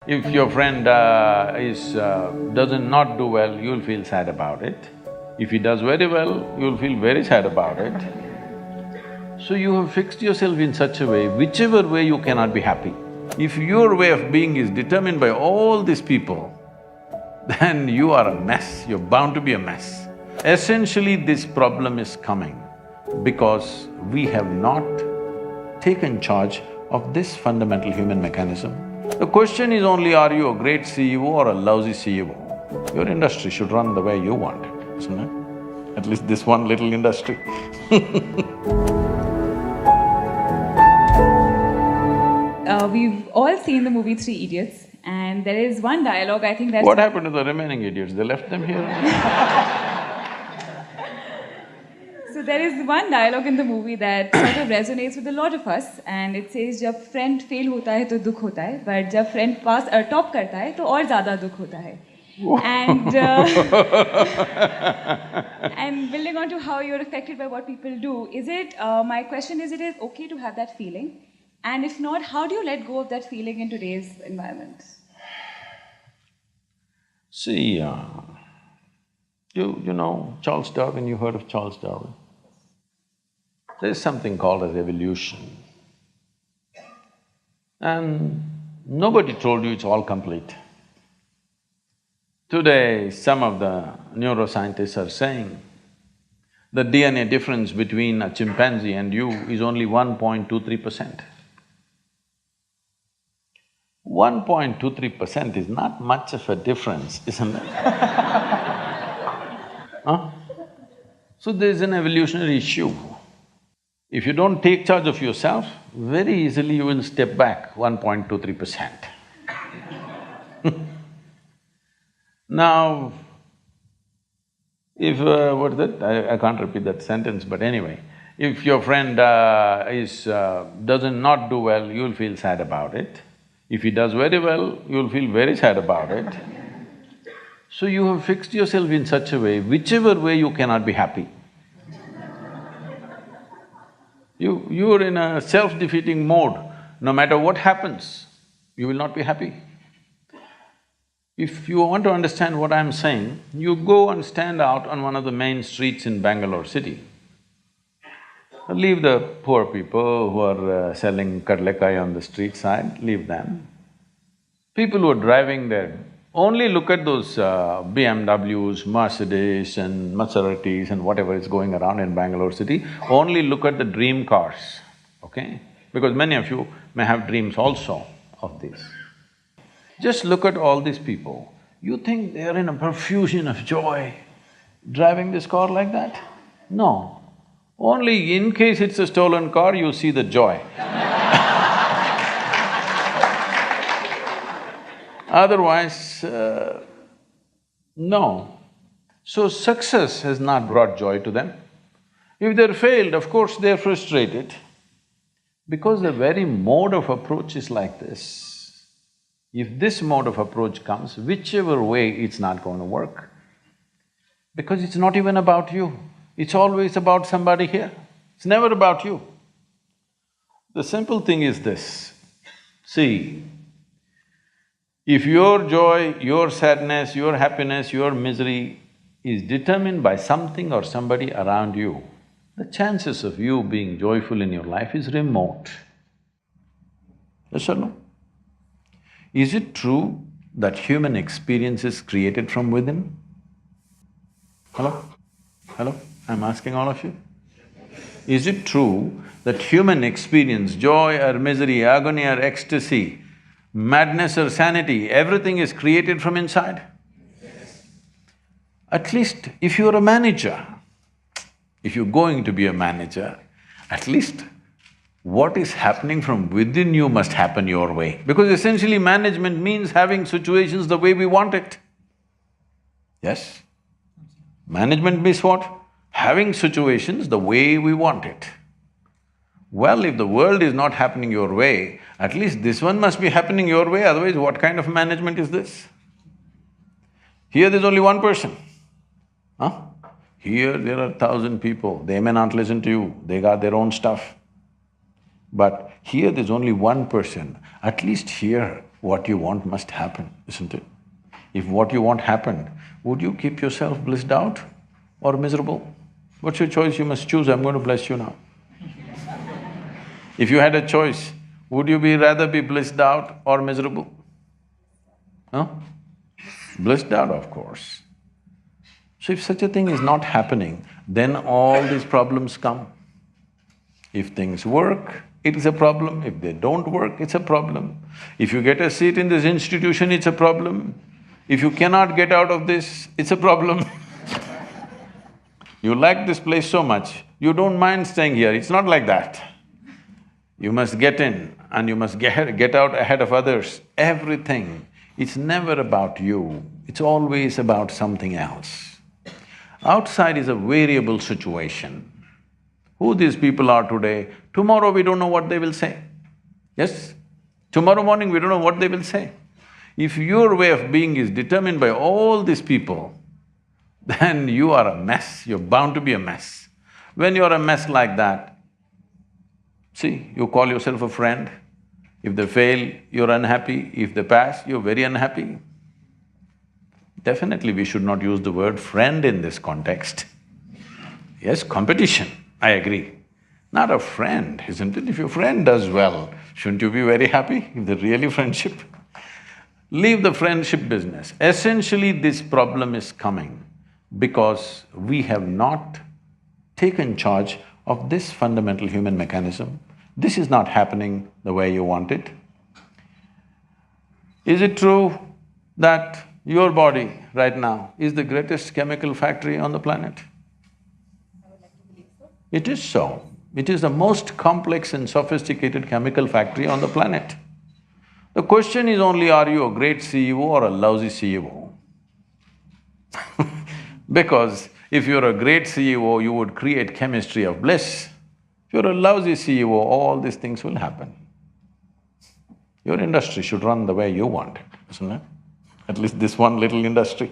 If your friend doesn't not do well, you'll feel sad about it. If he does very well, you'll feel very sad about it. So you have fixed yourself in such a way, whichever way you cannot be happy. If your way of being is determined by all these people, then you are a mess, you're bound to be a mess. Essentially, this problem is coming because we have not taken charge of this fundamental human mechanism. The question is only, are you a great CEO or a lousy CEO? Your industry should run the way you want it, isn't it? At least this one little industry We've all seen the movie Three Idiots, and there is one dialogue I think that's… What happened to the remaining idiots? They left them here? So there is one dialogue in the movie that sort of resonates with a lot of us, and it says, "जब friend fail होता है तो दुख होता है, but जब friend pass top करता है तो और ज़्यादा दुख होता है." And building on to how you're affected by what people do, my question is, it is okay to have that feeling? And if not, how do you let go of that feeling in today's environment? See, you know Charles Darwin, you heard of Charles Darwin? There's something called as evolution. And nobody told you it's all complete. Today, some of the neuroscientists are saying the DNA difference between a chimpanzee and you is only 1.23%. 1.23% is not much of a difference, isn't it? Huh? So there's an evolutionary issue. If you don't take charge of yourself, very easily you will step back 1.23%. Now, if… what is that? I can't repeat that sentence, but anyway, if your friend doesn't not do well, you'll feel sad about it. If he does very well, you'll feel very sad about it. So you have fixed yourself in such a way, whichever way you cannot be happy. You're in a self-defeating mode. No matter what happens, you will not be happy. If you want to understand what I'm saying, you go and stand out on one of the main streets in Bangalore city. Leave the poor people who are selling kadlekai on the street side, leave them. People who are driving there, only look at those BMWs, Mercedes and Maseratis and whatever is going around in Bangalore city, only look at the dream cars, okay? Because many of you may have dreams also of this. Just look at all these people, you think they are in a profusion of joy driving this car like that? No. Only in case it's a stolen car, you see the joy. Otherwise, no. So success has not brought joy to them. If they're failed, of course they're frustrated. Because the very mode of approach is like this. If this mode of approach comes, whichever way, it's not going to work. Because it's not even about you. It's always about somebody here, it's never about you. The simple thing is this, see, if your joy, your sadness, your happiness, your misery is determined by something or somebody around you, the chances of you being joyful in your life is remote. Yes or no? Is it true that human experience is created from within? Hello? Hello? I'm asking all of you. Is it true that human experience, joy or misery, agony or ecstasy, madness or sanity, everything is created from inside? Yes. At least if you're a manager, if you're going to be a manager, at least what is happening from within you must happen your way. Because essentially management means having situations the way we want it. Yes? Management means what? Having situations the way we want it. Well, if the world is not happening your way, at least this one must be happening your way, otherwise what kind of management is this? Here there's only one person, huh? Here there are 1,000 people, they may not listen to you, they got their own stuff. But here there's only one person, at least here What you want must happen, isn't it? If what you want happened, would you keep yourself blissed out or miserable? What's your choice? You must choose. I'm going to bless you now. If you had a choice, would you rather be blissed out or miserable? Huh? Blissed out, of course. So if such a thing is not happening, then all these problems come. If things work, it is a problem. If they don't work, it's a problem. If you get a seat in this institution, it's a problem. If you cannot get out of this, it's a problem. You like this place so much, you don't mind staying here. It's not like that. You must get in and you must get out ahead of others. Everything, it's never about you, it's always about something else. Outside is a variable situation. Who these people are today, tomorrow we don't know what they will say. Yes? Tomorrow morning we don't know what they will say. If your way of being is determined by all these people, then you are a mess, you're bound to be a mess. When you're a mess like that, see, you call yourself a friend. If they fail, you're unhappy. If they pass, you're very unhappy. Definitely we should not use the word friend in this context. Yes, competition, I agree. Not a friend, isn't it? If your friend does well, shouldn't you be very happy if they're really friendship? Leave the friendship business. Essentially, this problem is coming because we have not taken charge of this fundamental human mechanism. This is not happening the way you want it. Is it true that your body right now is the greatest chemical factory on the planet? It is so. It is the most complex and sophisticated chemical factory on the planet. The question is only, are you a great CEO or a lousy CEO? Because if you're a great CEO, you would create chemistry of bliss. If you're a lousy CEO, all these things will happen. Your industry should run the way you want it, isn't it? At least this one little industry